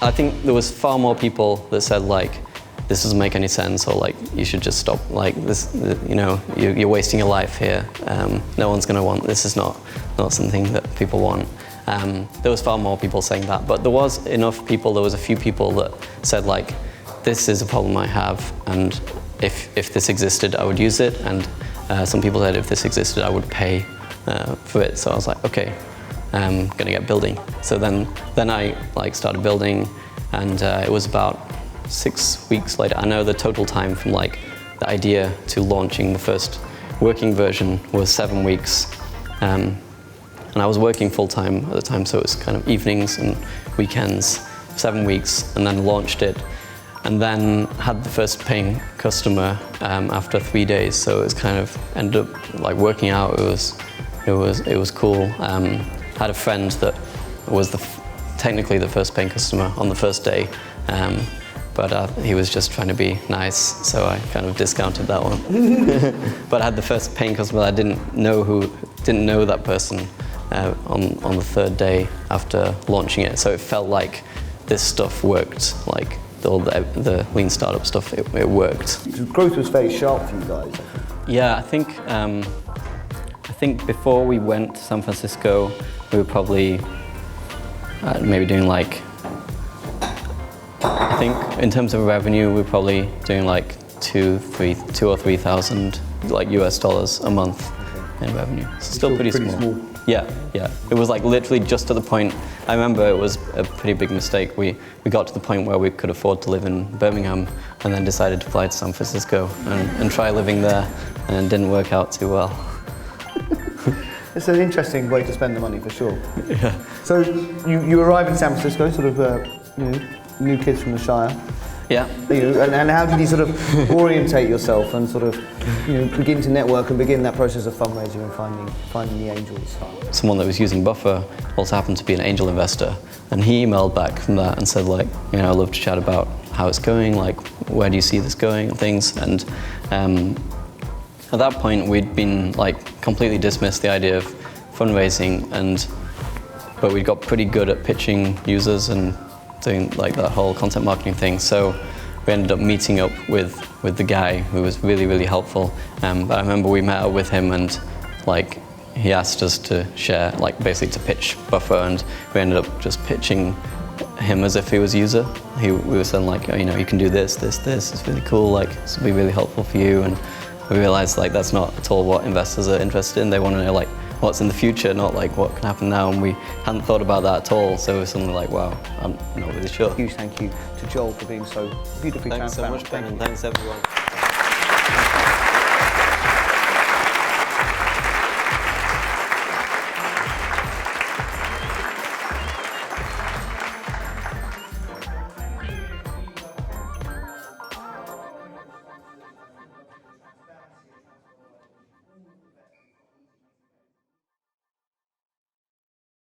I think there was far more people that said like, this doesn't make any sense, or like, you should just stop, like this, you know, you're wasting your life here. No one's gonna want, this is not something that people want. There was far more people saying that, but there was enough people, there was a few people that said like, this is a problem I have, and if this existed, I would use it, and some people said if this existed, I would pay for it. So I was like, okay, I'm gonna get building. So then I like started building, and it was about 6 weeks later. I know the total time from like the idea to launching the first working version was 7 weeks. And I was working full-time at the time, so it was kind of evenings and weekends, 7 weeks, and then launched it. And then had the first paying customer after 3 days, so it was kind of ended up like working out. It was cool. Had a friend that was technically the first paying customer on the first day, but he was just trying to be nice, so I kind of discounted that one. But I had the first paying customer that I didn't know that person on the third day after launching it, so it felt like this stuff worked. Like all the lean startup stuff, it worked. Growth was very sharp for you guys, I think. Yeah, I think before we went to San Francisco, we were probably maybe doing like, I think in terms of revenue, we were probably doing like $2,000 or $3,000 like US dollars a month in revenue. So still pretty small. Yeah. It was like literally just to the point. I remember it was a pretty big mistake. We got to the point where we could afford to live in Birmingham, and then decided to fly to San Francisco and try living there, and it didn't work out too well. It's an interesting way to spend the money, for sure. Yeah. So you arrive in San Francisco, sort of, you know, new kids from the Shire. Yeah. And how did you sort of orientate yourself and sort of, you know, begin to network and begin that process of fundraising and finding the angels? Someone that was using Buffer also happened to be an angel investor, and he emailed back from that and said like, you know, I'd love to chat about how it's going, like where do you see this going and things. And at that point we'd been like completely dismissed the idea of fundraising, but we got pretty good at pitching users and doing like that whole content marketing thing. So we ended up meeting up with the guy who was really, really helpful. But I remember we met up with him, and like he asked us to share, like basically to pitch Buffer, and we ended up just pitching him as if he was a user. We were saying like, oh, you know, you can do this, it's really cool, like this will be really helpful for you. And we realized like that's not at all what investors are interested in. They want to know like what's in the future, not like what can happen now, and we hadn't thought about that at all, so it was something like, wow, I'm not really sure. Huge thank you to Joel for being so beautifully transparent. Thanks so much, Ben, and thanks everyone.